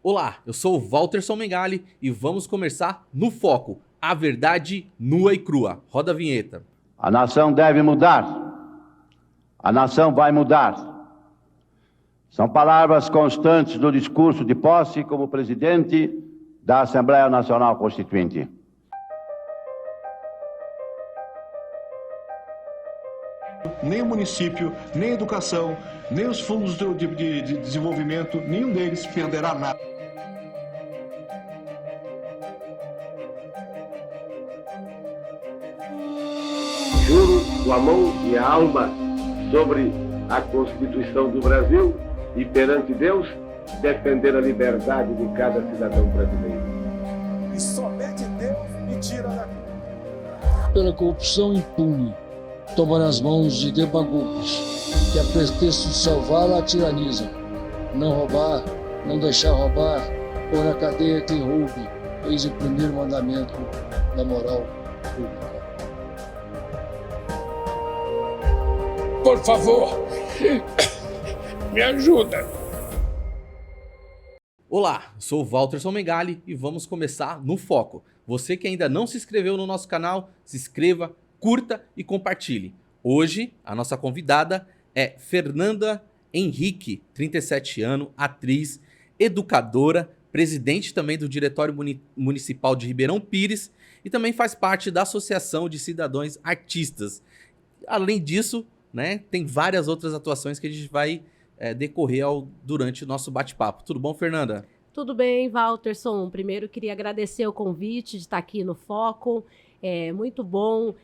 Olá, eu sou o Walterson Mengali e vamos começar no Foco, a verdade nua e crua. Roda a vinheta. A nação deve mudar. A nação vai mudar. São palavras constantes do discurso de posse como presidente da Assembleia Nacional Constituinte. Nem o município, nem a educação, nem os fundos de desenvolvimento, nenhum deles perderá nada. Juro com a mão e a alma sobre a Constituição do Brasil e perante Deus defender a liberdade de cada cidadão brasileiro. E somente Deus me tira daqui. Pela corrupção impune, toma nas mãos de demagogos que a pretexto de salvar a tiraniza. Não roubar, não deixar roubar, pôr na cadeia quem roube, eis o primeiro mandamento da moral pública. Por favor, me ajuda. Olá, eu sou o Walterson Mengali e vamos começar no Foco. Você que ainda não se inscreveu no nosso canal, se inscreva, curta e compartilhe. Hoje, a nossa convidada é Fernanda Henrique, 37 anos, atriz, educadora, presidente também do Diretório Municipal de Ribeirão Pires e também faz parte da Associação de Cidadãos Artistas. Além disso, né, tem várias outras atuações que a gente vai decorrer durante o nosso bate-papo. Tudo bom, Fernanda? Tudo bem, Walterson. Primeiro, queria agradecer o convite de estar aqui no Foco. É muito bom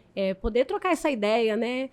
poder trocar essa ideia, né?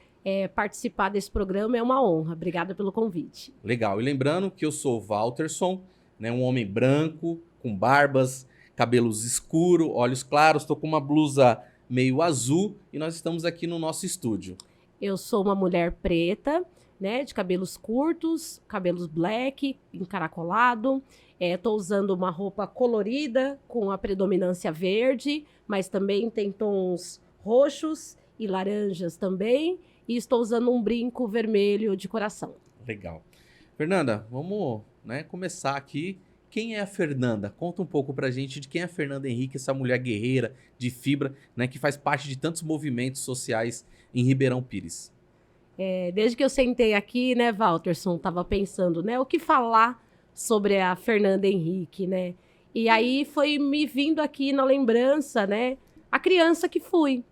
Participar desse programa é uma honra. Obrigada pelo convite. Legal. E lembrando que eu sou o Walterson, né, um homem branco, com barbas, cabelos escuros, olhos claros. Estou com uma blusa meio azul e nós estamos aqui no nosso estúdio. Eu sou uma mulher preta, né, de cabelos curtos, cabelos black, encaracolado. Estou usando uma roupa colorida com a predominância verde, mas também tem tons roxos e laranjas também. E estou usando um brinco vermelho de coração. Legal. Fernanda, vamos, né, começar aqui. Quem é a Fernanda? Conta um pouco pra gente de quem é a Fernanda Henrique, essa mulher guerreira, de fibra, né, que faz parte de tantos movimentos sociais em Ribeirão Pires. Desde que eu sentei aqui, né, Walterson, estava pensando, né, o que falar sobre a Fernanda Henrique, né? E aí foi me vindo aqui na lembrança, né, a criança que fui.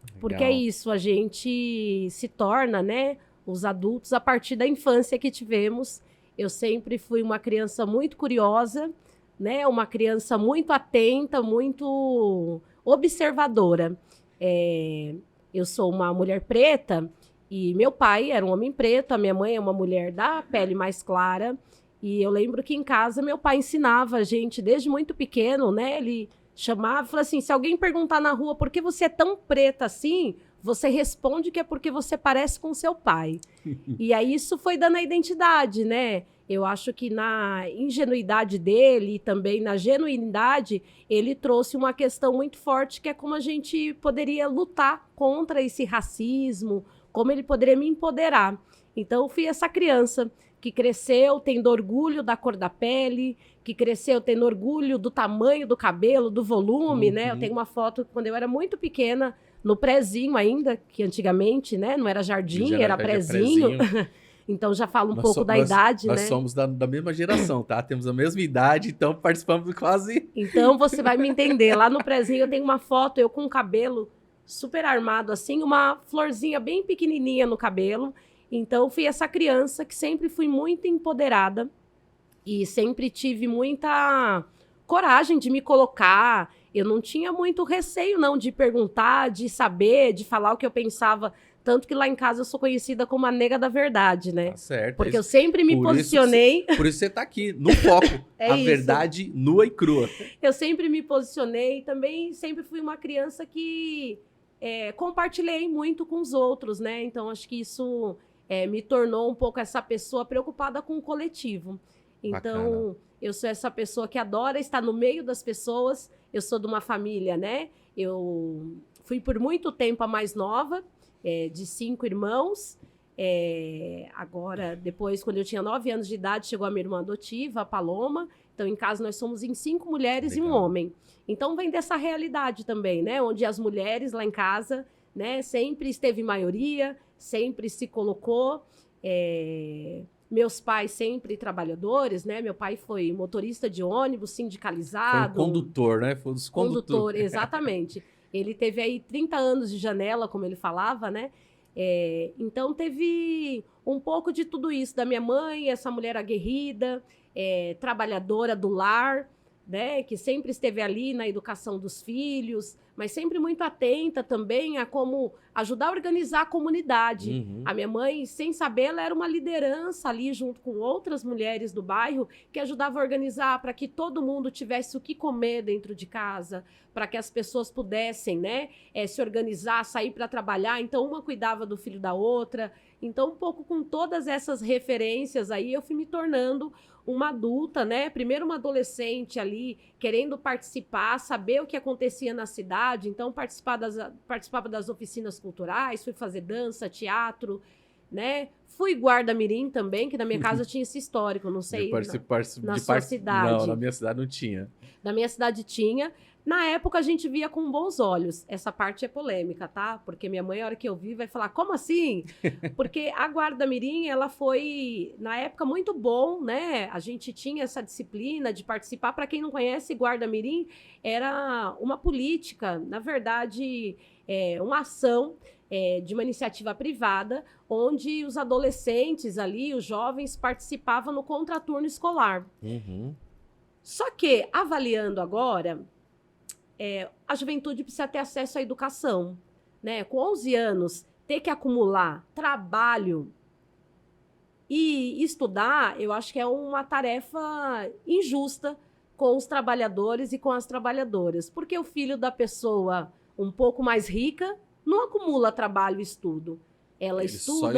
Legal. Porque é isso, a gente se torna, né, os adultos a partir da infância que tivemos. Eu sempre fui uma criança muito curiosa, né, uma criança muito atenta, muito observadora. Eu sou uma mulher preta e meu pai era um homem preto, a minha mãe é uma mulher da pele mais clara. E eu lembro que em casa meu pai ensinava a gente desde muito pequeno, né? Ele chamava e falava assim, se alguém perguntar na rua por que você é tão preta assim, você responde que é porque você parece com seu pai. E aí isso foi dando a identidade, né? Eu acho que na ingenuidade dele e também na genuinidade, ele trouxe uma questão muito forte, que é como a gente poderia lutar contra esse racismo, como ele poderia me empoderar. Então, eu fui essa criança que cresceu tendo orgulho da cor da pele, que cresceu tendo orgulho do tamanho do cabelo, do volume, né? Eu tenho uma foto quando eu era muito pequena, no prézinho ainda, que antigamente, né? Não era jardim, era prézinho. Então já falo um pouco da idade, né? Nós somos da mesma geração, tá? Temos a mesma idade, então participamos quase... Então você vai me entender. Lá no prézinho eu tenho uma foto, eu com o cabelo super armado assim, uma florzinha bem pequenininha no cabelo. Então fui essa criança que sempre fui muito empoderada e sempre tive muita coragem de me colocar. Eu não tinha muito receio não de perguntar, de saber, de falar o que eu pensava. Tanto que lá em casa eu sou conhecida como a nega da verdade, né? Tá certo. Porque eu sempre me posicionei... Por isso você tá aqui, no Foco. A verdade nua e crua. Eu sempre me posicionei e também sempre fui uma criança que compartilhei muito com os outros, né? Então, acho que isso me tornou um pouco essa pessoa preocupada com o coletivo. Então, bacana. Eu sou essa pessoa que adora estar no meio das pessoas. Eu sou de uma família, né? Eu fui por muito tempo a mais nova, de 5 irmãos. Agora, depois, quando eu tinha 9 anos de idade, chegou a minha irmã adotiva, a Paloma, Então, em casa, nós somos em 5 mulheres e um Legal. homem. Então, vem dessa realidade também, né? Onde as mulheres lá em casa, né, sempre esteve em maioria, sempre se colocou. Meus pais sempre trabalhadores, né? Meu pai foi motorista de ônibus, Foi um sindicalizado. condutor, né? Foi um dos Condutor, condutores. exatamente. Ele teve aí 30 anos de janela, como ele falava, né? Então, teve um pouco de tudo isso da minha mãe, essa mulher aguerrida, trabalhadora do lar, né? Que sempre esteve ali na educação dos filhos, mas sempre muito atenta também a como ajudar a organizar a comunidade. Uhum. A minha mãe, sem saber, ela era uma liderança ali junto com outras mulheres do bairro que ajudava a organizar para que todo mundo tivesse o que comer dentro de casa, para que as pessoas pudessem, né, se organizar, sair para trabalhar. Então, uma cuidava do filho da outra. Então, um pouco com todas essas referências aí, eu fui me tornando uma adulta, né? Primeiro uma adolescente ali, querendo participar, saber o que acontecia na cidade. Então, participava das oficinas culturais, fui fazer dança, teatro, né? Fui guarda-mirim também, que na minha casa tinha esse histórico, não sei na sua cidade. Não, na minha cidade não tinha. Na minha cidade tinha. Na época, a gente via com bons olhos. Essa parte é polêmica, tá? Porque minha mãe, a hora que eu vi, vai falar, como assim? Porque a guarda-mirim, ela foi, na época, muito bom, né? A gente tinha essa disciplina de participar. Para quem não conhece, guarda-mirim era uma política, na verdade, uma ação de uma iniciativa privada, onde os adolescentes ali, os jovens, participavam no contraturno escolar. Uhum. Só que, avaliando agora, a juventude precisa ter acesso à educação, né? Com 11 anos, ter que acumular trabalho e estudar, eu acho que é uma tarefa injusta com os trabalhadores e com as trabalhadoras. Porque o filho da pessoa um pouco mais rica não acumula trabalho e estudo. Ela Ele só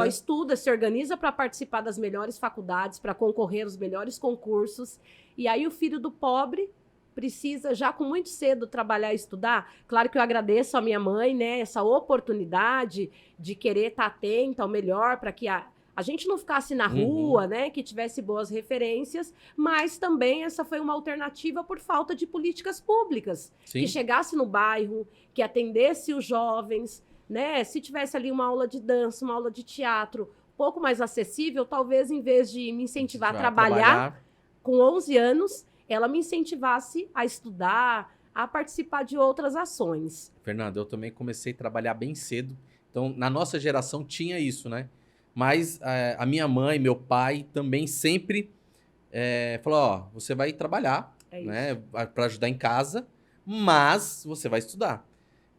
estuda. se organiza para participar das melhores faculdades, para concorrer aos melhores concursos. E aí o filho do pobre precisa já com muito cedo trabalhar e estudar. Claro que eu agradeço a minha mãe, né, essa oportunidade de querer estar atenta ao melhor para que a gente não ficasse na rua, né, que tivesse boas referências, mas também essa foi uma alternativa por falta de políticas públicas, Sim. que chegasse no bairro, que atendesse os jovens, né, se tivesse ali uma aula de dança, uma aula de teatro, um pouco mais acessível, talvez em vez de me incentivar a trabalhar com 11 anos, ela me incentivasse a estudar, a participar de outras ações. Fernando, eu também comecei a trabalhar bem cedo. Então, na nossa geração tinha isso, né? Mas a minha mãe, meu pai também sempre falou, ó, você vai trabalhar, né, para ajudar em casa, mas você vai estudar,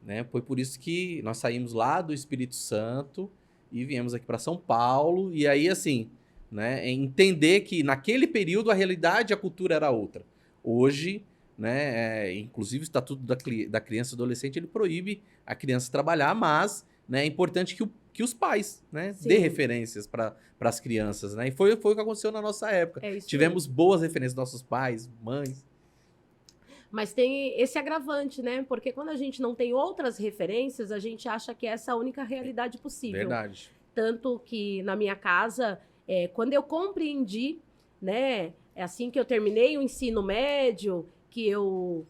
né? Foi por isso que nós saímos lá do Espírito Santo e viemos aqui para São Paulo. E aí, assim, né, entender que naquele período a realidade e a cultura era outra. Hoje, né, inclusive o Estatuto da Criança e Adolescente, ele proíbe a criança trabalhar, mas, né, é importante que os pais, né, dê referências para as crianças, né? E foi o que aconteceu na nossa época. Tivemos boas referências dos nossos pais, mães. Mas tem esse agravante, né? Porque quando a gente não tem outras referências, a gente acha que essa é a única realidade possível. Verdade. Tanto que na minha casa, quando eu compreendi, né? Assim que eu terminei o ensino médio, que eu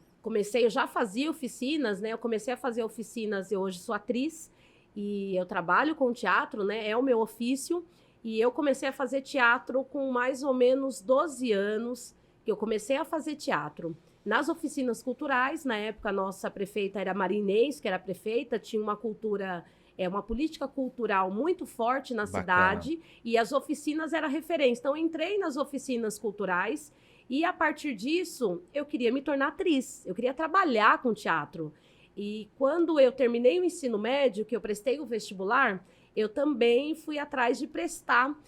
já fazia oficinas, né? Eu comecei a fazer oficinas, eu hoje sou atriz e eu trabalho com teatro, né? É o meu ofício. E eu comecei a fazer teatro com mais ou menos 12 anos, que eu comecei a fazer teatro. Nas oficinas culturais, na época a nossa prefeita era Maria Inês, que era prefeita, tinha uma cultura, uma política cultural muito forte na cidade, e as oficinas eram referência. Então, eu entrei nas oficinas culturais e, a partir disso, eu queria me tornar atriz, eu queria trabalhar com teatro. E quando eu terminei o ensino médio, que eu prestei o vestibular, eu também fui atrás de prestar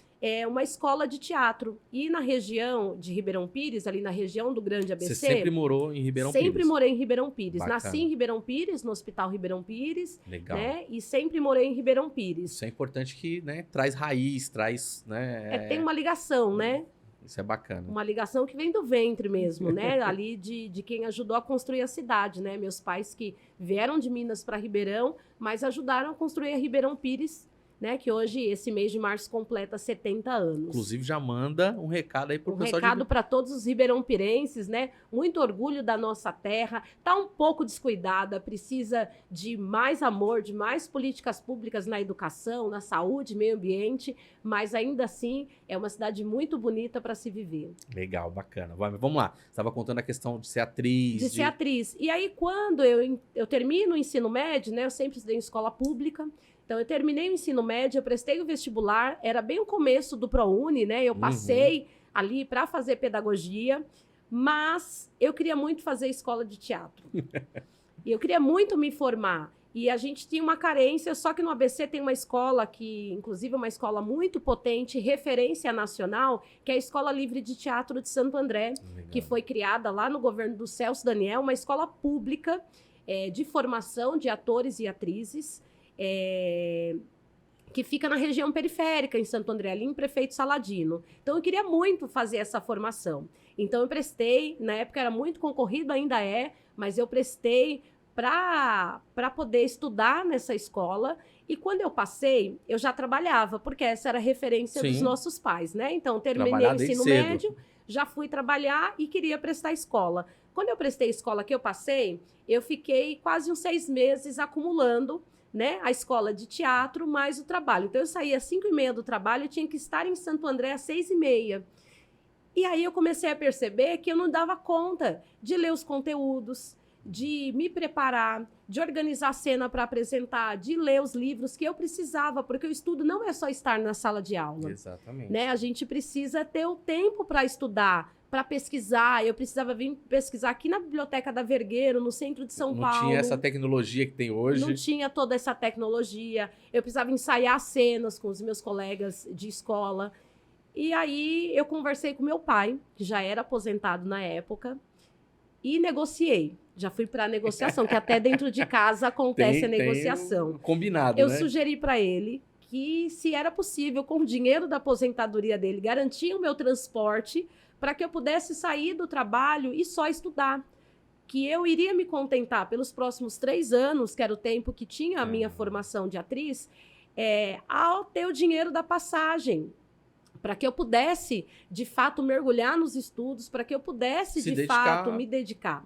uma escola de teatro. E na região de Ribeirão Pires, ali na região do Grande ABC... Você sempre morou em Ribeirão Pires? Sempre morei em Ribeirão Pires. Bacana. Nasci em Ribeirão Pires, no Hospital Ribeirão Pires. Legal. Né? E sempre morei em Ribeirão Pires. Isso é importante que, né, traz raiz, traz... Né, tem uma ligação, né? Isso é bacana. Uma ligação que vem do ventre mesmo, né? Ali de quem ajudou a construir a cidade, né? Meus pais que vieram de Minas para Ribeirão, mas ajudaram a construir a Ribeirão Pires, né? Que hoje, esse mês de março, completa 70 anos. Inclusive, já manda um recado aí pro pessoal recado para todos os ribeirão-pirenses, né? Muito orgulho da nossa terra. Tá um pouco descuidada, precisa de mais amor, de mais políticas públicas na educação, na saúde, meio ambiente, mas ainda assim é uma cidade muito bonita para se viver. Legal, bacana. Vamos lá. Você estava contando a questão de ser atriz. De ser atriz. E aí, quando eu termino o ensino médio, né? Eu sempre estudei em escola pública. Então, eu terminei o ensino médio, eu prestei o vestibular, era bem o começo do ProUni, né? Eu passei ali para fazer pedagogia, mas eu queria muito fazer escola de teatro. E eu queria muito me formar. E a gente tinha uma carência, só que no ABC tem uma escola que, inclusive, é uma escola muito potente, referência nacional, que é a Escola Livre de Teatro de Santo André, que foi criada lá no governo do Celso Daniel, uma escola pública de formação de atores e atrizes, que fica na região periférica, em Santo André, ali em Prefeito Saladino. Então, eu queria muito fazer essa formação. Então, eu prestei, na época era muito concorrido, ainda é, mas eu prestei para poder estudar nessa escola. E quando eu passei, eu já trabalhava, porque essa era a referência dos nossos pais, né? Então, terminei o ensino médio, já fui trabalhar e queria prestar escola. Quando eu prestei escola que eu passei, eu fiquei quase uns 6 meses acumulando, né, a escola de teatro mais o trabalho. Então, eu saía às 5h30 do trabalho e tinha que estar em Santo André às 6h30. E aí eu comecei a perceber que eu não dava conta de ler os conteúdos, de me preparar, de organizar a cena para apresentar, de ler os livros que eu precisava, porque o estudo não é só estar na sala de aula. Exatamente. Né? A gente precisa ter o tempo para estudar, para pesquisar. Eu precisava vir pesquisar aqui na Biblioteca da Vergueiro, no centro de São Paulo. Não tinha essa tecnologia que tem hoje. Não tinha toda essa tecnologia. Eu precisava ensaiar cenas com os meus colegas de escola. E aí eu conversei com meu pai, que já era aposentado na época, e negociei. Já fui para a negociação, que até dentro de casa acontece a negociação. Tem combinado, eu né? sugeri para ele que, se era possível, com o dinheiro da aposentadoria dele, garantir o meu transporte para que eu pudesse sair do trabalho e só estudar. Que eu iria me contentar pelos próximos 3 anos, que era o tempo que tinha a minha formação de atriz, ao ter o dinheiro da passagem, para que eu pudesse, de fato, mergulhar nos estudos, para que eu pudesse, fato, me dedicar.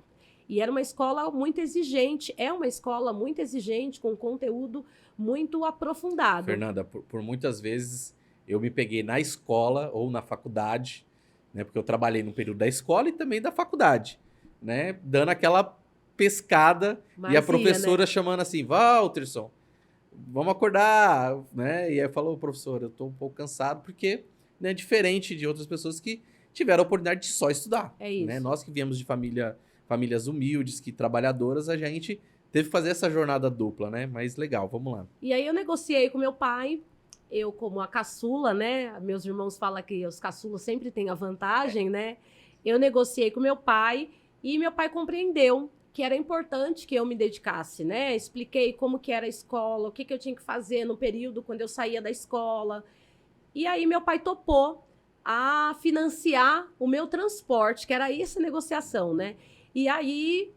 E era uma escola muito exigente, é uma escola muito exigente, com conteúdo muito aprofundado. Fernanda, por muitas vezes eu me peguei na escola ou na faculdade, né, porque eu trabalhei no período da escola e também da faculdade, né, dando aquela pescada e a professora, né, chamando assim, Walterson, vamos acordar, né? E aí falou, professor, eu tô um pouco cansado porque, né, diferente de outras pessoas que tiveram a oportunidade de só estudar. É isso. Né? Nós que viemos de famílias humildes, que trabalhadoras, a gente teve que fazer essa jornada dupla, né? Mas legal, vamos lá. E aí eu negociei com meu pai, eu como a caçula, né? Meus irmãos falam que os caçulas sempre têm a vantagem, né? Eu negociei com meu pai e meu pai compreendeu que era importante que eu me dedicasse, né? Expliquei como que era a escola, o que eu tinha que fazer no período quando eu saía da escola. E aí meu pai topou a financiar o meu transporte, que era essa negociação, né? E aí,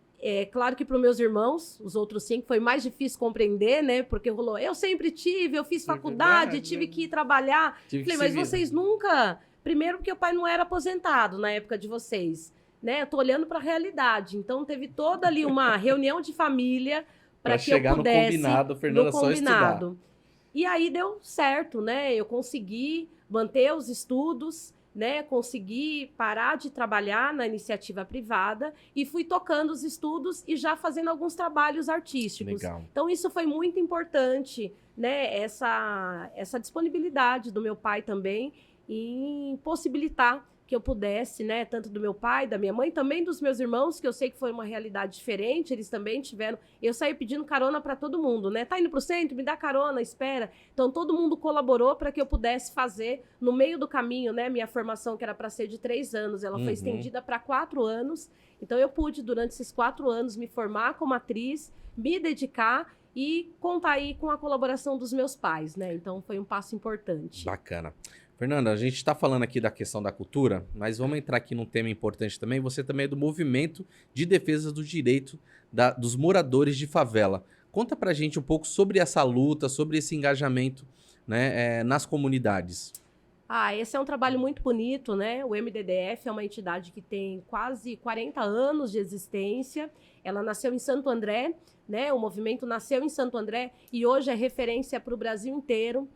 claro que para os meus irmãos, os outros 5, foi mais difícil compreender, né? Porque rolou, eu sempre tive, eu fiz faculdade, tive que ir trabalhar. Falei, mas vocês nunca... Primeiro porque o pai não era aposentado na época de vocês, né? Eu tô olhando para a realidade. Então, teve toda ali uma reunião de família para que eu pudesse... no combinado, Fernanda, só estudar. E aí deu certo, né? Eu consegui manter os estudos, né? Consegui parar de trabalhar na iniciativa privada e fui tocando os estudos e já fazendo alguns trabalhos artísticos. Legal. Então, isso foi muito importante, né? Essa disponibilidade do meu pai também em possibilitar que eu pudesse, né, tanto do meu pai, da minha mãe, também dos meus irmãos, que eu sei que foi uma realidade diferente, eles também tiveram... Eu saí pedindo carona para todo mundo, né? Tá indo pro centro? Me dá carona, espera. Então, todo mundo colaborou para que eu pudesse fazer, no meio do caminho, né, minha formação, que era para ser de 3 anos, ela foi estendida para 4 anos. Então, eu pude, durante esses 4 anos, me formar como atriz, me dedicar e contar aí com a colaboração dos meus pais, né? Então, foi um passo importante. Bacana. Fernanda, a gente está falando aqui da questão da cultura, mas vamos entrar aqui num tema importante também. Você também é do movimento de defesa do direito dos moradores de favela. Conta pra gente um pouco sobre essa luta, sobre esse engajamento né, nas comunidades? Esse é um trabalho muito bonito, né? O MDDF é uma entidade que tem quase 40 anos de existência. Ela nasceu em Santo André, né? O movimento nasceu em Santo André e hoje é referência para o Brasil inteiro.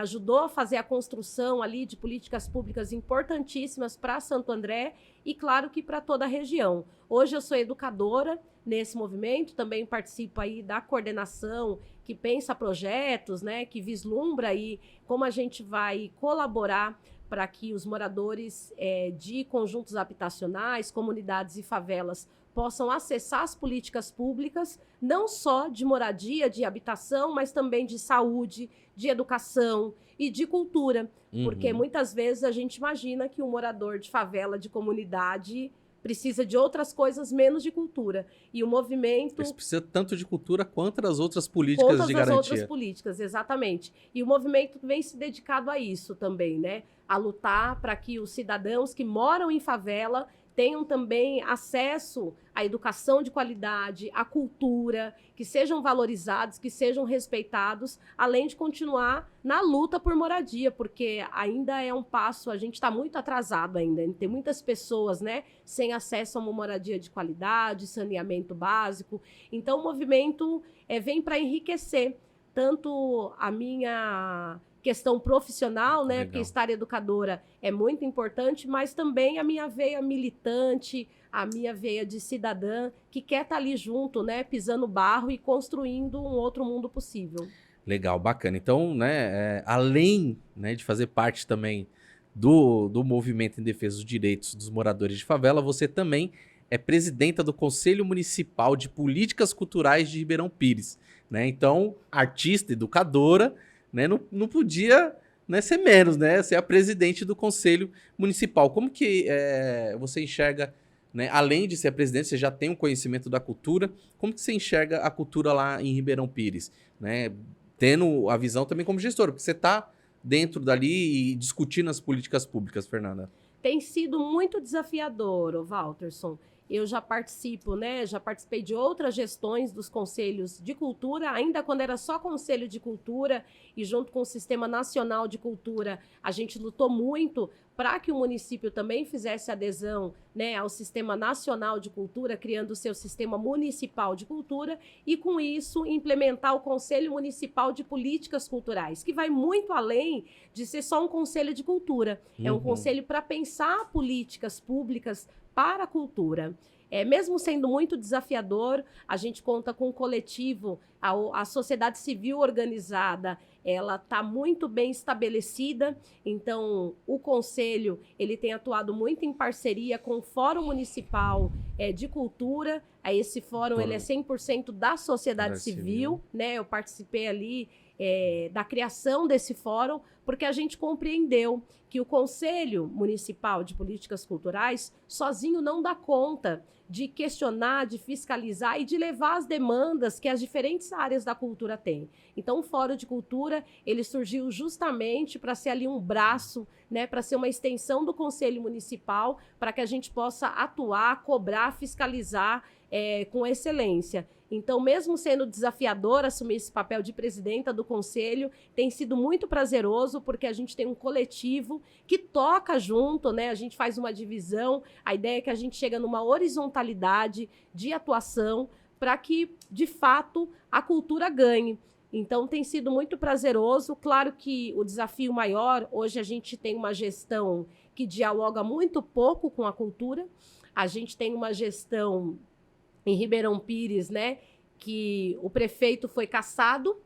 Ajudou a fazer a construção ali de políticas públicas importantíssimas para Santo André e, claro, que para toda a região. Hoje eu sou educadora nesse movimento, também participo aí da coordenação que pensa projetos, né, que vislumbra aí como a gente vai colaborar para que os moradores de conjuntos habitacionais, comunidades e favelas possam acessar as políticas públicas, não só de moradia, de habitação, mas também de saúde, de educação e de cultura. Porque muitas vezes a gente imagina que um morador de favela, de comunidade, precisa de outras coisas menos de cultura. E o movimento... Isso precisa tanto de cultura quanto das outras políticas de garantia. Quanto das outras políticas, exatamente. E o movimento vem se dedicado a isso também, né? A lutar para que os cidadãos que moram em favela tenham também acesso à educação de qualidade, à cultura, que sejam valorizados, que sejam respeitados, além de continuar na luta por moradia, porque ainda é um passo, a gente está muito atrasado ainda, tem muitas pessoas, né, sem acesso a uma moradia de qualidade, saneamento básico. Então o movimento vem para enriquecer tanto a minha questão profissional, né? Porque estar educadora é muito importante, mas também a minha veia militante, a minha veia de cidadã que quer estar ali junto, né? Pisando barro e construindo um outro mundo possível. Legal, bacana. Então, né, além, né, de fazer parte também do movimento em defesa dos direitos dos moradores de favela, você também é presidenta do Conselho Municipal de Políticas Culturais de Ribeirão Pires, né? Então, artista, educadora, né, não podia, né, ser menos, né, ser a presidente do Conselho Municipal. Como que você enxerga, né, além de ser a presidente, você já tem um conhecimento da cultura, como que você enxerga a cultura lá em Ribeirão Pires, né, tendo a visão também como gestora, porque você está dentro dali e discutindo as políticas públicas, Fernanda? Tem sido muito desafiador, Walterson. Eu já participo, né? Já participei de outras gestões dos conselhos de cultura, ainda quando era só Conselho de Cultura, e junto com o Sistema Nacional de Cultura, a gente lutou muito para que o município também fizesse adesão, né, ao Sistema Nacional de Cultura, criando o seu Sistema Municipal de Cultura, e com isso implementar o Conselho Municipal de Políticas Culturais, que vai muito além de ser só um conselho de cultura. É um conselho para pensar políticas públicas para a cultura. Mesmo sendo muito desafiador, a gente conta com um coletivo, a sociedade civil organizada, ela está muito bem estabelecida, então o Conselho ele tem atuado muito em parceria com o Fórum Municipal de Cultura. Esse fórum ele é 100% da sociedade civil, né? Eu participei ali da criação desse fórum, porque a gente compreendeu que o Conselho Municipal de Políticas Culturais sozinho não dá conta de questionar, de fiscalizar e de levar as demandas que as diferentes áreas da cultura têm. Então, o Fórum de Cultura, ele surgiu justamente para ser ali um braço, né, para ser uma extensão do Conselho Municipal, para que a gente possa atuar, cobrar, fiscalizar com excelência. Então, mesmo sendo desafiador assumir esse papel de presidenta do Conselho, tem sido muito prazeroso, porque a gente tem um coletivo que toca junto, né? A gente faz uma divisão, a ideia é que a gente chega numa horizontalidade de atuação para que, de fato, a cultura ganhe. Então, tem sido muito prazeroso. Claro que o desafio maior, hoje a gente tem uma gestão que dialoga muito pouco com a cultura. A gente tem uma gestão em Ribeirão Pires, né, que o prefeito foi cassado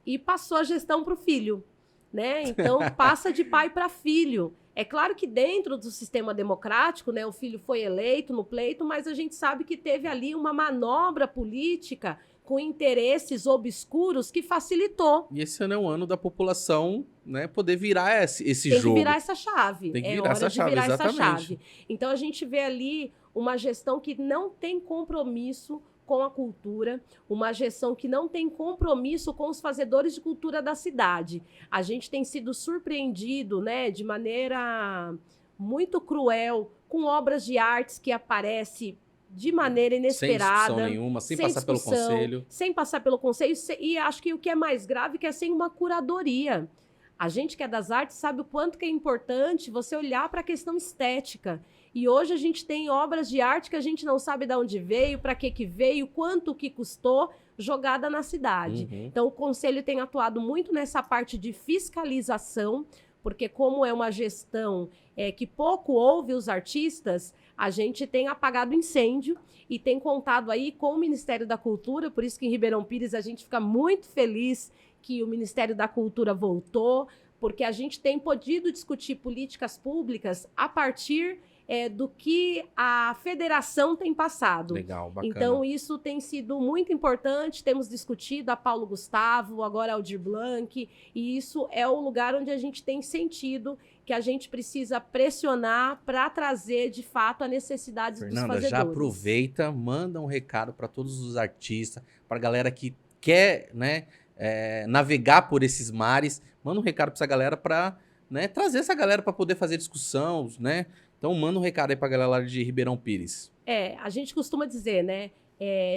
e passou a gestão para o filho, né? Então, passa de pai para filho. É claro que dentro do sistema democrático, né, o filho foi eleito no pleito, mas a gente sabe que teve ali uma manobra política com interesses obscuros que facilitou. E esse ano é o ano da população, né, poder virar esse jogo. Tem que virar essa chave. Tem que virar essa chave, exatamente. Então, a gente vê ali uma gestão que não tem compromisso com a cultura, uma gestão que não tem compromisso com os fazedores de cultura da cidade. A gente tem sido surpreendido, né, de maneira muito cruel, com obras de artes que aparecem de maneira inesperada. Sem discussão nenhuma, sem passar pelo conselho. Sem passar pelo conselho, e acho que o que é mais grave é que é sem uma curadoria. A gente que é das artes sabe o quanto que é importante você olhar para a questão estética. E hoje a gente tem obras de arte que a gente não sabe de onde veio, para que veio, quanto que custou, jogada na cidade. Então o Conselho tem atuado muito nessa parte de fiscalização, porque como é uma gestão que pouco ouve os artistas, a gente tem apagado incêndio e tem contado aí com o Ministério da Cultura, por isso que em Ribeirão Pires a gente fica muito feliz que o Ministério da Cultura voltou, porque a gente tem podido discutir políticas públicas a partir do que a federação tem passado. Legal, bacana. Então, isso tem sido muito importante, temos discutido a Paulo Gustavo, agora Aldir Blanc, e isso é o lugar onde a gente tem sentido que a gente precisa pressionar para trazer, de fato, a necessidade dos fazedores. Já aproveita, manda um recado para todos os artistas, para a galera que quer, né, navegar por esses mares, manda um recado para essa galera para, né, trazer essa galera para poder fazer discussão, né? Então manda um recado aí para a galera lá de Ribeirão Pires. A gente costuma dizer, né,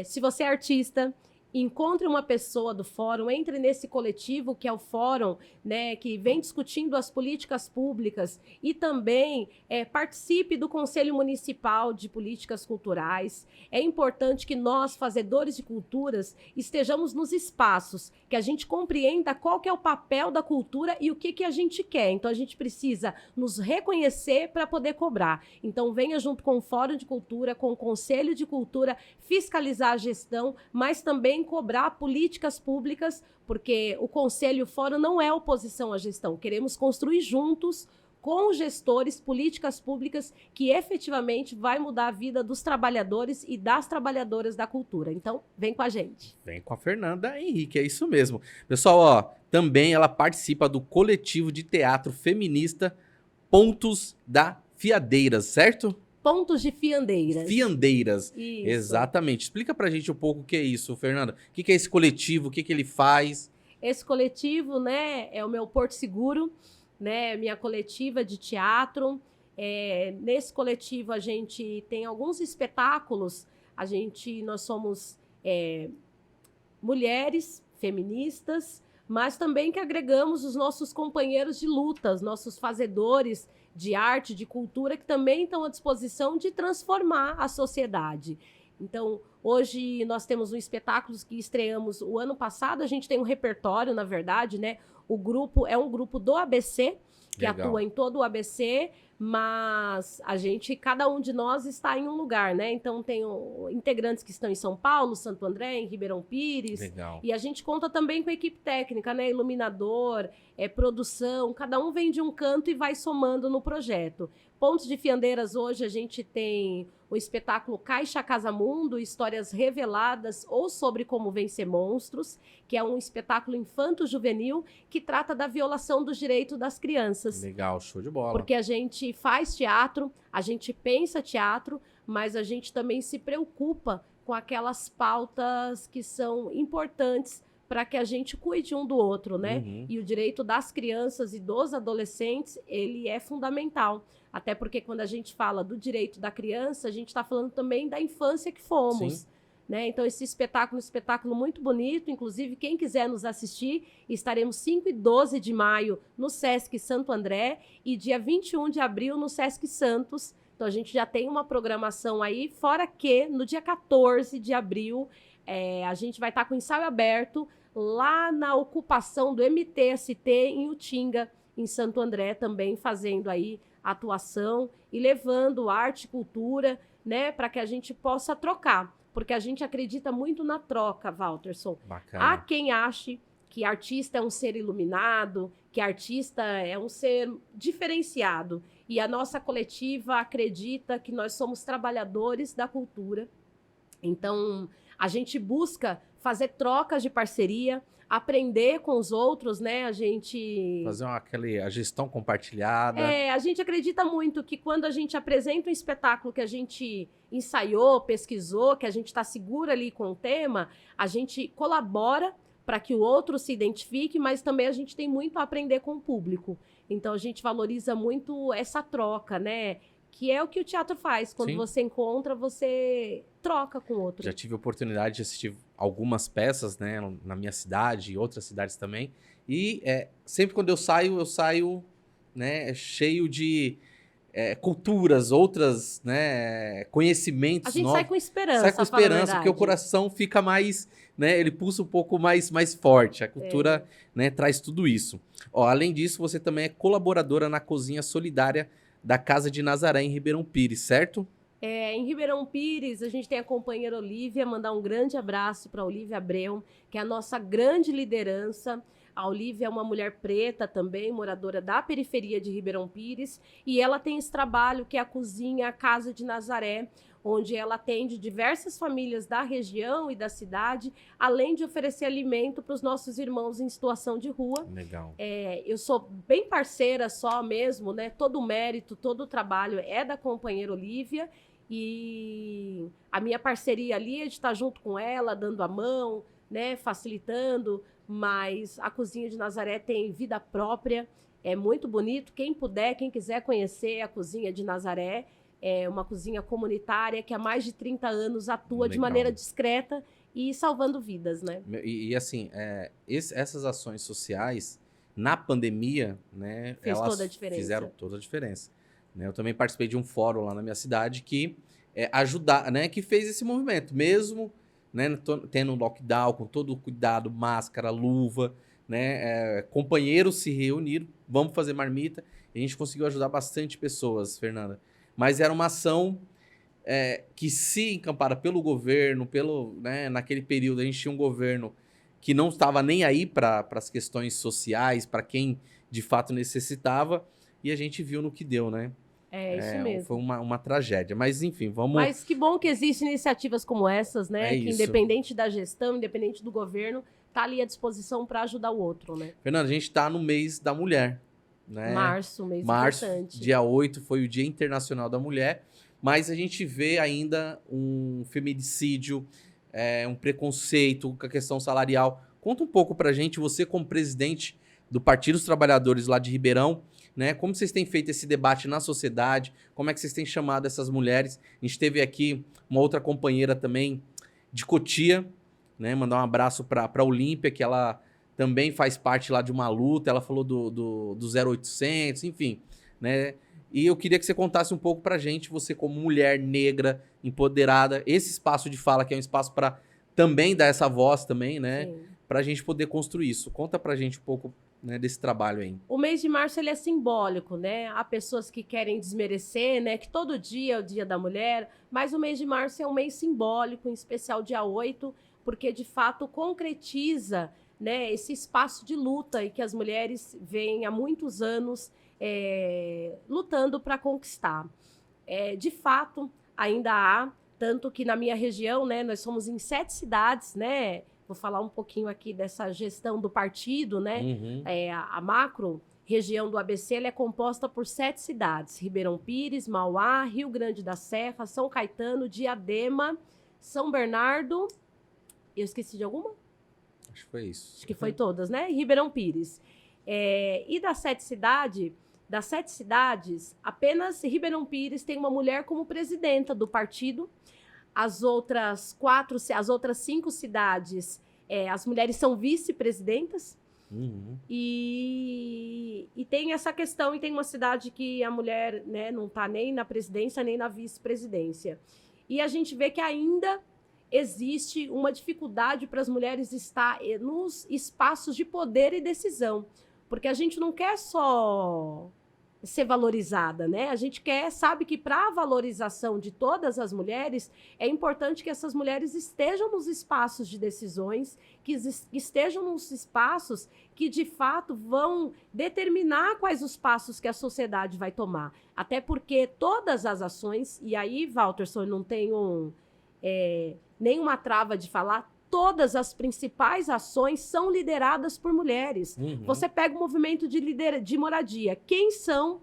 se você é artista, encontre uma pessoa do fórum, entre nesse coletivo que é o fórum, né, que vem discutindo as políticas públicas e também participe do Conselho Municipal de Políticas Culturais. É importante que nós, fazedores de culturas, estejamos nos espaços, que a gente compreenda qual que é o papel da cultura e o que a gente quer. Então a gente precisa nos reconhecer para poder cobrar. Então venha junto com o Fórum de Cultura, com o Conselho de Cultura, fiscalizar a gestão, mas também cobrar políticas públicas, porque o Conselho e o Fórum não é oposição à gestão. Queremos construir juntos, com os gestores, políticas públicas que efetivamente vai mudar a vida dos trabalhadores e das trabalhadoras da cultura. Então, vem com a gente. Vem com a Fernanda Henrique, é isso mesmo. Pessoal, ó, também ela participa do coletivo de teatro feminista Pontos da Fiadeiras, certo? Pontos de Fiandeiras. Fiandeiras, Isso. Exatamente. Explica pra gente um pouco o que é isso, Fernanda. O que é esse coletivo, o que ele faz? Esse coletivo, né, é o meu Porto Seguro, né, minha coletiva de teatro. Nesse coletivo a gente tem alguns espetáculos, nós somos mulheres feministas, mas também que agregamos os nossos companheiros de lutas, nossos fazedores de arte, de cultura, que também estão à disposição de transformar a sociedade. Então, hoje nós temos um espetáculo que estreamos o ano passado, a gente tem um repertório, na verdade, né? O grupo é um grupo do ABC, que Legal. atua em todo o ABC, mas cada um de nós está em um lugar, né? Então tem integrantes que estão em São Paulo, Santo André, em Ribeirão Pires. Legal. E a gente conta também com a equipe técnica, né? Iluminador, produção, cada um vem de um canto e vai somando no projeto. Pontos de Fiandeiras, hoje a gente tem o espetáculo Caixa Casa Mundo, Histórias Reveladas ou Sobre Como Vencer Monstros, que é um espetáculo infanto-juvenil que trata da violação dos direitos das crianças. Legal, show de bola. Porque a gente faz teatro, a gente pensa teatro, mas a gente também se preocupa com aquelas pautas que são importantes para que a gente cuide um do outro, né? Uhum. E o direito das crianças e dos adolescentes, ele é fundamental. Até porque quando a gente fala do direito da criança, a gente está falando também da infância que fomos. Sim. Né? Então, esse espetáculo é um espetáculo muito bonito. Inclusive, quem quiser nos assistir, estaremos 5 e 12 de maio no Sesc Santo André e dia 21 de abril no Sesc Santos. Então, a gente já tem uma programação aí, fora que no dia 14 de abril a gente vai estar com o ensaio aberto lá na ocupação do MTST em Utinga, em Santo André, também fazendo aí atuação e levando arte e cultura, né, para que a gente possa trocar. Porque a gente acredita muito na troca, Walterson. Bacana. Há quem ache que artista é um ser iluminado, que artista é um ser diferenciado. E a nossa coletiva acredita que nós somos trabalhadores da cultura. Então, a gente busca fazer trocas de parceria, aprender com os outros, né? A gente... Fazer a gestão compartilhada. A gente acredita muito que quando a gente apresenta um espetáculo que a gente ensaiou, pesquisou, que a gente está seguro ali com o tema, a gente colabora para que o outro se identifique, mas também a gente tem muito a aprender com o público. Então, a gente valoriza muito essa troca, né? Que é o que o teatro faz. Quando Sim. você encontra, você troca com o outro. Já tive a oportunidade de assistir algumas peças, né, na minha cidade e outras cidades também. E sempre quando eu saio, né, cheio de culturas, outras, né, conhecimentos A gente novos. sai com esperança. Sai com pra falar a esperança, porque o verdade. coração fica mais, né, ele pulsa um pouco mais forte. A cultura, né, traz tudo isso. Ó, além disso, você também é colaboradora na Cozinha Solidária da Casa de Nazaré, em Ribeirão Pires, certo? Em Ribeirão Pires, a gente tem a companheira Olívia, mandar um grande abraço para a Olívia Abreu, que é a nossa grande liderança. A Olívia é uma mulher preta também, moradora da periferia de Ribeirão Pires, e ela tem esse trabalho que é a Cozinha Casa de Nazaré, onde ela atende diversas famílias da região e da cidade, além de oferecer alimento para os nossos irmãos em situação de rua. Legal. Eu sou bem parceira só mesmo, né? Todo o mérito, todo o trabalho é da companheira Olívia, e a minha parceria ali é de estar junto com ela, dando a mão, né? Facilitando, mas a Cozinha de Nazaré tem vida própria, é muito bonito. Quem puder, quem quiser conhecer a Cozinha de Nazaré, é uma cozinha comunitária que há mais de 30 anos atua de Legal. maneira discreta e salvando vidas, né? E assim, essas ações sociais, na pandemia, né, Fez elas toda a diferença. fizeram toda a diferença. Né? Eu também participei de um fórum lá na minha cidade que né, que fez esse movimento, mesmo, né, tendo um lockdown, com todo o cuidado, máscara, luva, né, companheiros se reuniram, vamos fazer marmita, e a gente conseguiu ajudar bastante pessoas, Fernanda. Mas era uma ação que, se encampada pelo governo, né, naquele período a gente tinha um governo que não estava nem aí para as questões sociais, para quem de fato necessitava, e a gente viu no que deu, né? Isso mesmo. Foi uma tragédia. Mas, enfim, vamos... Mas que bom que existem iniciativas como essas, né? Que isso. independente da gestão, independente do governo, tá ali à disposição para ajudar o outro, né? Fernanda, a gente está no mês da mulher, né? Março, mês Março, importante. dia 8 foi o Dia Internacional da Mulher, mas a gente vê ainda um feminicídio, um preconceito com a questão salarial. Conta um pouco pra gente, você como presidente do Partido dos Trabalhadores lá de Ribeirão, né? Como vocês têm feito esse debate na sociedade? Como é que vocês têm chamado essas mulheres? A gente teve aqui uma outra companheira também de Cotia, né? Mandar um abraço para Olímpia, que ela também faz parte lá de uma luta. Ela falou do 0800, enfim, né? E eu queria que você contasse um pouco pra gente, você como mulher negra, empoderada, esse espaço de fala que é um espaço para também dar essa voz também, né? Sim. Pra gente poder construir isso. Conta pra gente um pouco, né, desse trabalho aí. O mês de março ele é simbólico, né? Há pessoas que querem desmerecer, né? Que todo dia é o Dia da Mulher, mas o mês de março é um mês simbólico, em especial dia 8, porque de fato concretiza, né, esse espaço de luta e que as mulheres vêm há muitos anos lutando para conquistar. De fato, ainda há, tanto que na minha região, né, nós somos em 7 cidades, né? Vou falar um pouquinho aqui dessa gestão do partido, né? Uhum. A macro região do ABC ela é composta por 7 cidades: Ribeirão Pires, Mauá, Rio Grande da Serra, São Caetano, Diadema, São Bernardo. Eu esqueci de alguma? Acho que foi isso. Acho que foi todas, né? E Ribeirão Pires. E das 7 cidades, apenas Ribeirão Pires tem uma mulher como presidenta do partido. As outras 5 cidades, as mulheres são vice-presidentas. Uhum. E tem essa questão, e tem uma cidade que a mulher, né, não está nem na presidência, nem na vice-presidência. E a gente vê que ainda existe uma dificuldade para as mulheres estar nos espaços de poder e decisão. Porque a gente não quer só ser valorizada, né? A gente sabe que para a valorização de todas as mulheres, é importante que essas mulheres estejam nos espaços de decisões, que estejam nos espaços que, de fato, vão determinar quais os passos que a sociedade vai tomar. Até porque todas as ações, e aí, Walterson, eu não tenho nenhuma trava de falar, todas as principais ações são lideradas por mulheres. Uhum. Você pega o movimento de moradia. Quem são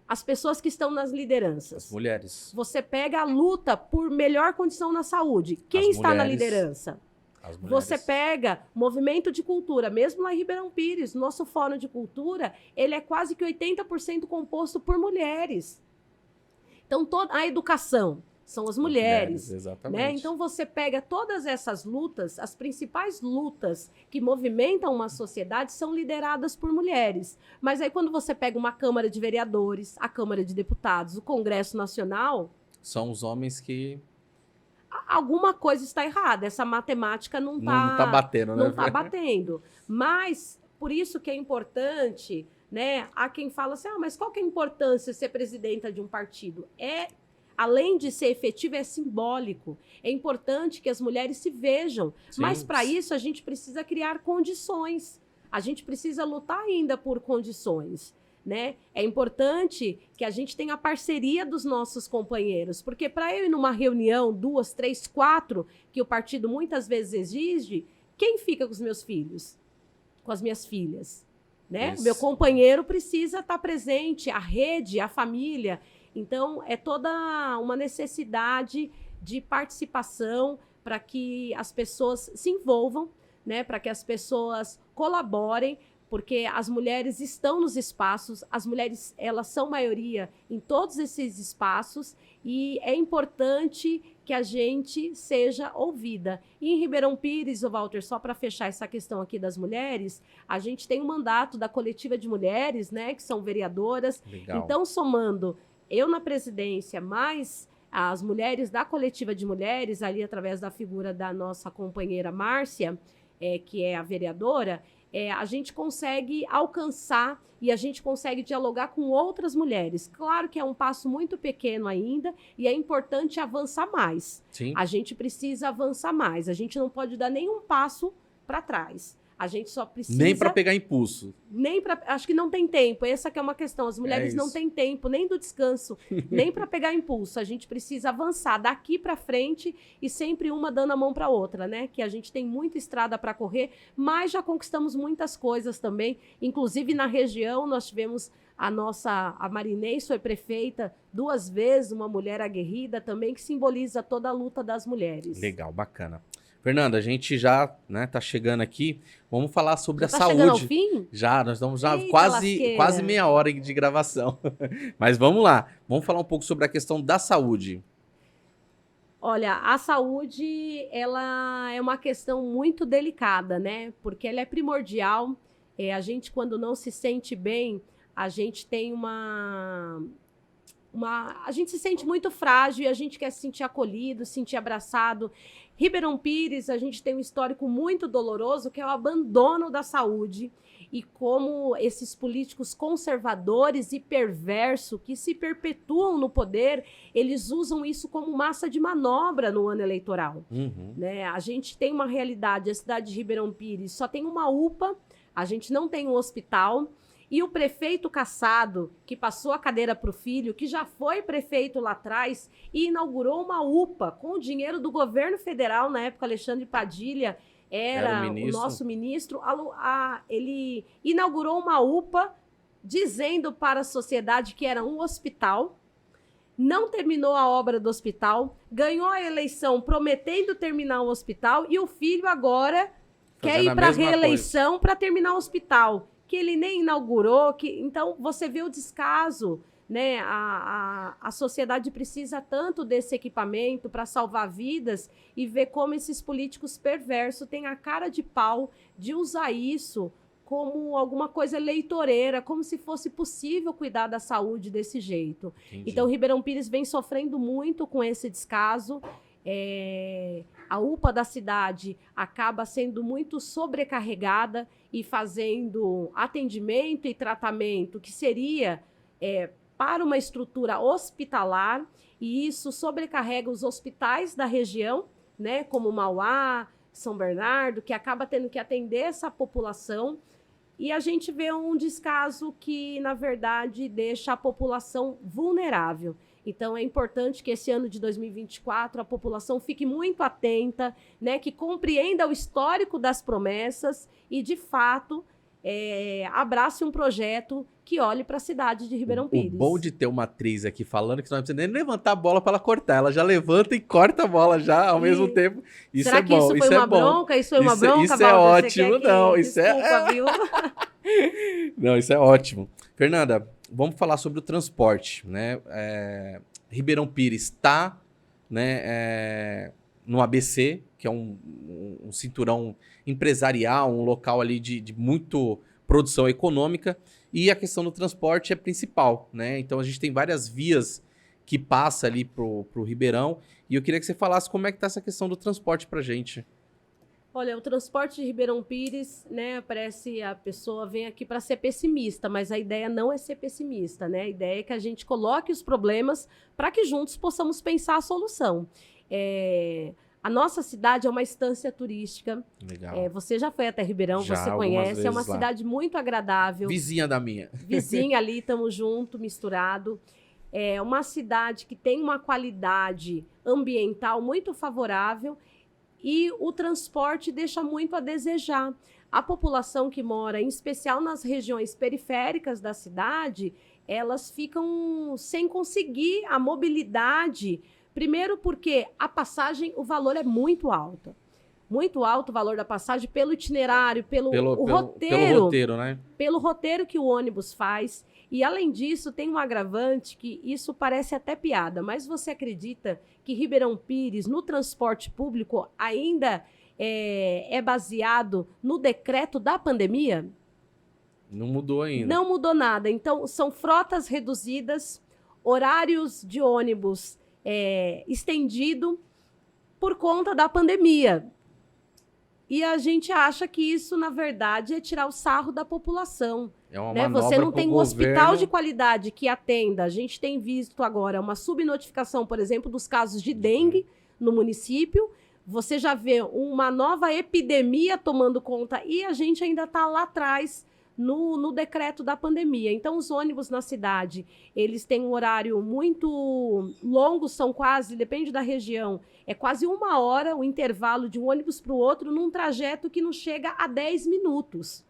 as pessoas que estão nas lideranças? As mulheres. Você pega a luta por melhor condição na saúde. Quem As está na mulheres. liderança? As mulheres. Você pega movimento de cultura, mesmo lá em Ribeirão Pires, nosso fórum de cultura, ele é quase que 80% composto por mulheres. Então, toda a educação são as mulheres. Exatamente. Né? Então, você pega todas essas lutas, as principais lutas que movimentam uma sociedade são lideradas por mulheres. Mas aí, quando você pega uma Câmara de Vereadores, a Câmara de Deputados, o Congresso Nacional... São os homens que... Alguma coisa está errada. Essa matemática não tá batendo, né? Não está batendo. Mas, por isso que é importante, né? Há quem fala assim, mas qual que é a importância de ser presidenta de um partido? Além de ser efetivo, é simbólico. É importante que as mulheres se vejam. Sim. Mas, para isso, a gente precisa criar condições. A gente precisa lutar ainda por condições. Né? É importante que a gente tenha a parceria dos nossos companheiros, porque para eu ir numa reunião, 2, 3, 4, que o partido muitas vezes exige, quem fica com os meus filhos? Com as minhas filhas? Né? O meu companheiro precisa estar presente, a rede, a família. Então, é toda uma necessidade de participação para que as pessoas se envolvam, né? Para que as pessoas colaborem, porque as mulheres estão nos espaços, as mulheres, elas são maioria em todos esses espaços e é importante que a gente seja ouvida. E em Ribeirão Pires, Walter, só para fechar essa questão aqui das mulheres, a gente tem um mandato da coletiva de mulheres, né, que são vereadoras. Legal. Então, somando eu na presidência, mais as mulheres da coletiva de mulheres, ali através da figura da nossa companheira Márcia, que é a vereadora, a gente consegue alcançar e a gente consegue dialogar com outras mulheres. Claro que é um passo muito pequeno ainda e é importante avançar mais. Sim. A gente precisa avançar mais. A gente não pode dar nenhum passo para trás. A gente só precisa... Nem para pegar impulso. Acho que não tem tempo. Essa que é uma questão. As mulheres não têm tempo nem do descanso, nem para pegar impulso. A gente precisa avançar daqui para frente e sempre uma dando a mão para outra, né? Que a gente tem muita estrada para correr, mas já conquistamos muitas coisas também. Inclusive na região nós tivemos a Marinês foi prefeita 2 vezes, uma mulher aguerrida também, que simboliza toda a luta das mulheres. Legal, bacana. Fernanda, a gente já tá chegando aqui. Vamos falar sobre a saúde. Chegando ao fim? Já, nós estamos já Eita, quase meia hora de gravação. Mas vamos lá. Vamos falar um pouco sobre a questão da saúde. Olha, a saúde, ela é uma questão muito delicada, né? Porque ela é primordial. A gente, quando não se sente bem, a gente tem a gente se sente muito frágil e a gente quer se sentir acolhido, se sentir abraçado. Ribeirão Pires, a gente tem um histórico muito doloroso, que é o abandono da saúde e como esses políticos conservadores e perversos que se perpetuam no poder, eles usam isso como massa de manobra no ano eleitoral. Né? A gente tem uma realidade, a cidade de Ribeirão Pires só tem uma UPA, a gente não tem um hospital. E o prefeito Cassado, que passou a cadeira para o filho, que já foi prefeito lá atrás, e inaugurou uma UPA com o dinheiro do governo federal, na época Alexandre Padilha era o nosso ministro, ele inaugurou uma UPA dizendo para a sociedade que era um hospital, não terminou a obra do hospital, ganhou a eleição prometendo terminar o hospital, e o filho agora quer ir para a reeleição para terminar o hospital, que ele nem inaugurou, então você vê o descaso, né? A sociedade precisa tanto desse equipamento para salvar vidas e ver como esses políticos perversos têm a cara de pau de usar isso como alguma coisa eleitoreira, como se fosse possível cuidar da saúde desse jeito. Entendi. Então, Ribeirão Pires vem sofrendo muito com esse descaso. A UPA da cidade acaba sendo muito sobrecarregada e fazendo atendimento e tratamento que seria para uma estrutura hospitalar, e isso sobrecarrega os hospitais da região, né, como Mauá, São Bernardo, que acaba tendo que atender essa população, e a gente vê um descaso que, na verdade, deixa a população vulnerável. Então, é importante que esse ano de 2024 a população fique muito atenta, né, que compreenda o histórico das promessas e, de fato, abrace um projeto que olhe para a cidade de Ribeirão Pires. O bom de ter uma atriz aqui falando que você não precisa nem levantar a bola para ela cortar. Ela já levanta e corta a bola já ao mesmo tempo. Isso será é que bom. Isso foi uma bronca? Isso foi uma bronca, Isso é Walter? ótimo. Não, isso Desculpa, viu? Não, isso é ótimo. Fernanda, vamos falar sobre o transporte, né? Ribeirão Pires está, né, no ABC, que é um cinturão empresarial, um local ali de muito produção econômica, e a questão do transporte é principal, né? Então a gente tem várias vias que passa ali pro Ribeirão, e eu queria que você falasse como é que tá essa questão do transporte pra gente. Olha, o transporte de Ribeirão Pires, né, parece a pessoa vem aqui para ser pessimista, mas a ideia não é ser pessimista, né? A ideia é que a gente coloque os problemas para que juntos possamos pensar a solução. A nossa cidade é uma estância turística. Legal. Você já foi até Ribeirão, Já, você algumas conhece, é uma vezes lá. cidade muito agradável. Vizinha da minha. Vizinha ali, estamos junto, misturado. É uma cidade que tem uma qualidade ambiental muito favorável e o transporte deixa muito a desejar. A população que mora, em especial nas regiões periféricas da cidade, elas ficam sem conseguir a mobilidade. Primeiro porque a passagem, o valor é muito alto. Muito alto o valor da passagem pelo itinerário, pelo roteiro, né? Pelo roteiro que o ônibus faz. E, além disso, tem um agravante que isso parece até piada, mas você acredita que Ribeirão Pires, no transporte público, ainda é baseado no decreto da pandemia? Não mudou ainda. Não mudou nada. Então, são frotas reduzidas, horários de ônibus estendido por conta da pandemia. E a gente acha que isso, na verdade, é tirar o sarro da população. É uma Né? manobra Você não pro tem um governo. hospital de qualidade que atenda. A gente tem visto agora uma subnotificação, por exemplo, dos casos de dengue no município. Você já vê uma nova epidemia tomando conta e a gente ainda está lá atrás no decreto da pandemia. Então, os ônibus na cidade, eles têm um horário muito longo, são quase, depende da região, é quase 1 hora o intervalo de um ônibus para o outro num trajeto que não chega a 10 minutos.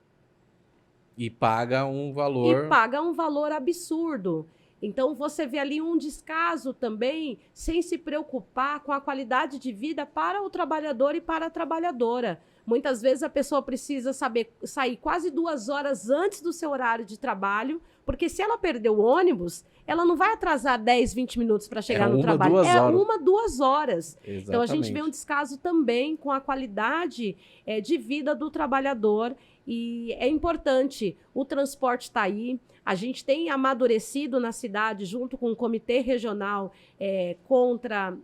E paga um valor... E paga um valor absurdo. Então, você vê ali um descaso também, sem se preocupar com a qualidade de vida para o trabalhador e para a trabalhadora. Muitas vezes a pessoa precisa sair quase 2 horas antes do seu horário de trabalho, porque se ela perder o ônibus, ela não vai atrasar 10, 20 minutos para chegar no trabalho. 2 horas. Exatamente. Então, a gente vê um descaso também com a qualidade de vida do trabalhador. E é importante, o transporte está aí, a gente tem amadurecido na cidade, junto com o Comitê Regional contra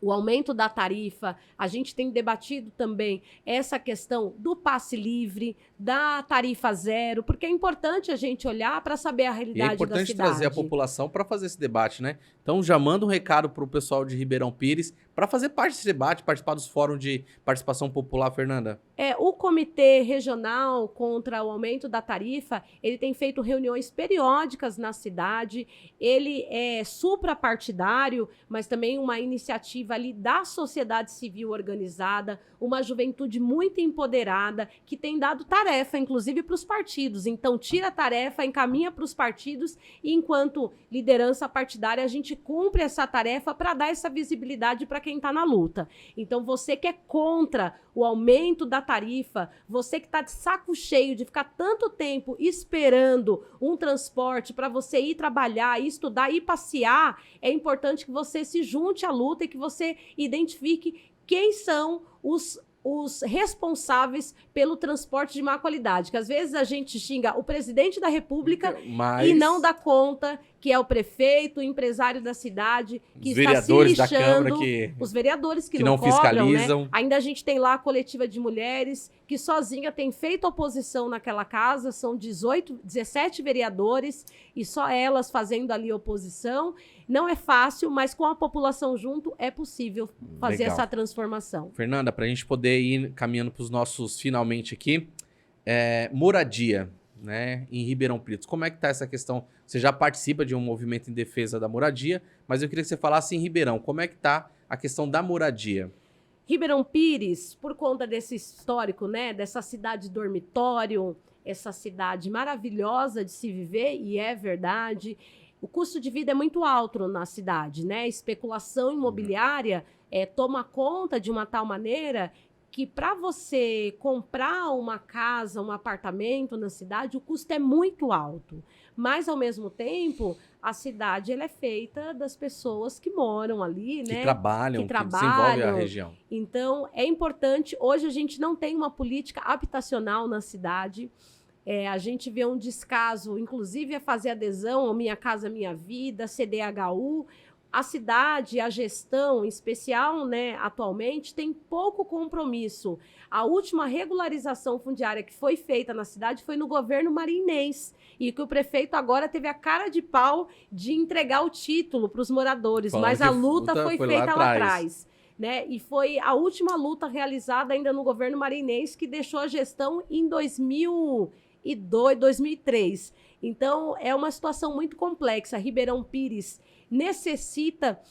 o aumento da tarifa, a gente tem debatido também essa questão do passe livre, da tarifa zero, porque é importante a gente olhar para saber a realidade da cidade. E é importante trazer a população para fazer esse debate, né? Então já manda um recado para o pessoal de Ribeirão Pires para fazer parte desse debate, participar dos fóruns de participação popular, Fernanda. O Comitê Regional contra o aumento da tarifa, ele tem feito reuniões periódicas na cidade, ele é suprapartidário, mas também uma iniciativa ali da sociedade civil organizada, uma juventude muito empoderada, que tem dado tarefa, inclusive, para os partidos. Então, tira a tarefa, encaminha para os partidos, e enquanto liderança partidária, a gente cumpre essa tarefa para dar essa visibilidade para quem está na luta. Então, você que é contra o aumento da tarifa, você que está de saco cheio de ficar tanto tempo esperando um transporte para você ir trabalhar, ir estudar, ir passear, é importante que você se junte à luta e que você identifique quem são os responsáveis pelo transporte de má qualidade. Que às vezes a gente xinga o presidente da República e não dá conta que é o prefeito, o empresário da cidade, que está se lixando, os vereadores que não cobram, fiscalizam. Né? Ainda a gente tem lá a coletiva de mulheres que sozinha tem feito oposição naquela casa, são 17 vereadores e só elas fazendo ali oposição. Não é fácil, mas com a população junto é possível fazer essa transformação. Fernanda, para a gente poder ir caminhando para os nossos finalmente aqui, moradia, né, em Ribeirão Pires. Como é que está essa questão? Você já participa de um movimento em defesa da moradia, mas eu queria que você falasse em Ribeirão. Como é que está a questão da moradia? Ribeirão Pires, por conta desse histórico, né, dessa cidade dormitório, essa cidade maravilhosa de se viver, e é verdade, o custo de vida é muito alto na cidade, né? A especulação imobiliária toma conta de uma tal maneira que para você comprar uma casa, um apartamento na cidade, o custo é muito alto. Mas, ao mesmo tempo, a cidade ela é feita das pessoas que moram ali, Que né? trabalham, que desenvolvem a região. Então, é importante. Hoje, a gente não tem uma política habitacional na cidade. A gente vê um descaso, inclusive, a fazer adesão ao Minha Casa Minha Vida, CDHU. A cidade, a gestão, em especial, né, atualmente, tem pouco compromisso. A última regularização fundiária que foi feita na cidade foi no governo marinês, e que o prefeito agora teve a cara de pau de entregar o título para os moradores, Falando mas que a luta foi feita lá atrás. atrás. Né? E foi a última luta realizada ainda no governo marinês, que deixou a gestão em 2002, 2003. Então, é uma situação muito complexa. Ribeirão Pires necessita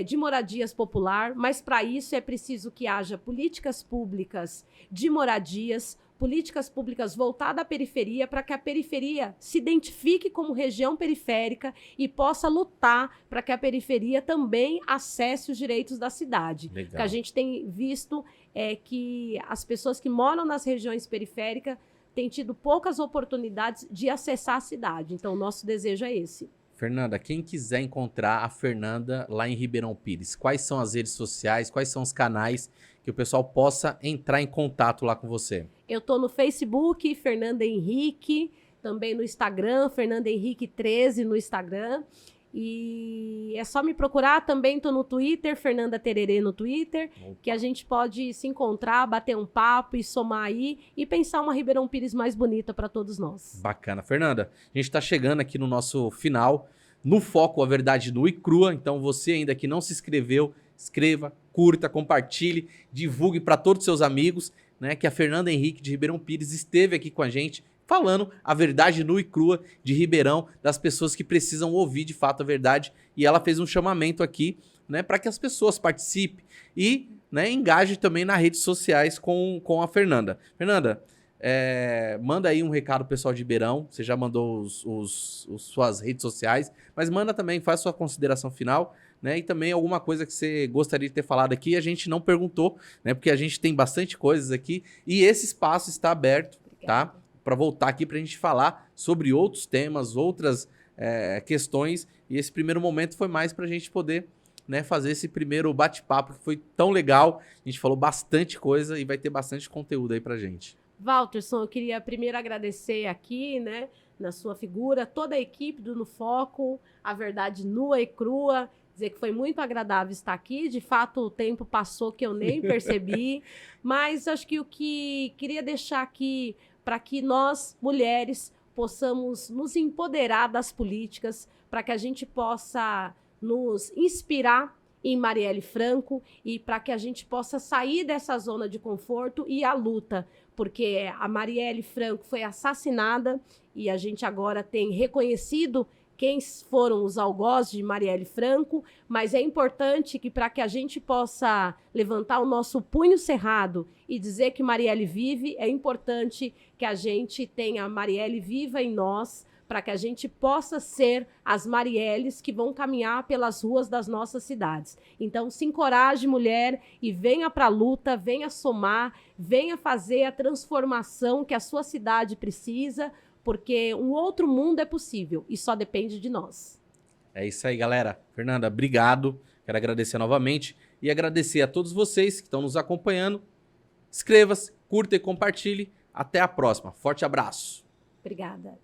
de moradias popular, mas para isso é preciso que haja políticas públicas de moradias, políticas públicas voltadas à periferia, para que a periferia se identifique como região periférica e possa lutar para que a periferia também acesse os direitos da cidade. Legal. O que a gente tem visto é que as pessoas que moram nas regiões periféricas têm tido poucas oportunidades de acessar a cidade. Então, o nosso desejo é esse. Fernanda, quem quiser encontrar a Fernanda lá em Ribeirão Pires, quais são as redes sociais, quais são os canais que o pessoal possa entrar em contato lá com você? Eu estou no Facebook, Fernanda Henrique, também no Instagram, Fernanda Henrique 13 no Instagram. E é só me procurar, também estou no Twitter, Fernanda Tererê no Twitter, que a gente pode se encontrar, bater um papo e somar aí e pensar uma Ribeirão Pires mais bonita para todos nós. Bacana. Fernanda, a gente está chegando aqui no nosso final, no Foco, a verdade nua e crua. Então você ainda que não se inscreveu, inscreva, curta, compartilhe, divulgue para todos os seus amigos, né, que a Fernanda Henrique de Ribeirão Pires esteve aqui com a gente, falando a verdade nua e crua de Ribeirão, das pessoas que precisam ouvir de fato a verdade. E ela fez um chamamento aqui, né, para que as pessoas participem e, né, engajem também nas redes sociais com a Fernanda. Fernanda, manda aí um recado pro pessoal de Ribeirão. Você já mandou suas redes sociais, mas manda também, faz sua consideração final, né, e também alguma coisa que você gostaria de ter falado aqui, a gente não perguntou, né, porque a gente tem bastante coisas aqui e esse espaço está aberto, tá? Para voltar aqui para a gente falar sobre outros temas, outras questões. E esse primeiro momento foi mais para a gente poder, né, fazer esse primeiro bate-papo que foi tão legal. A gente falou bastante coisa e vai ter bastante conteúdo aí para gente. Walterson, eu queria primeiro agradecer aqui, né, na sua figura, toda a equipe do No Foco, a verdade nua e crua. Dizer que foi muito agradável estar aqui. De fato, o tempo passou que eu nem percebi. Mas acho que o que queria deixar aqui para que nós, mulheres, possamos nos empoderar das políticas, para que a gente possa nos inspirar em Marielle Franco e para que a gente possa sair dessa zona de conforto e ir à luta, porque a Marielle Franco foi assassinada e a gente agora tem reconhecido quem foram os algozes de Marielle Franco, mas é importante que para que a gente possa levantar o nosso punho cerrado e dizer que Marielle vive, é importante que a gente tenha a Marielle viva em nós, para que a gente possa ser as Marielles que vão caminhar pelas ruas das nossas cidades. Então, se encoraje, mulher, e venha para a luta, venha somar, venha fazer a transformação que a sua cidade precisa, porque um outro mundo é possível e só depende de nós. É isso aí, galera. Fernanda, obrigado. Quero agradecer novamente e agradecer a todos vocês que estão nos acompanhando. Inscreva-se, curta e compartilhe. Até a próxima. Forte abraço. Obrigada.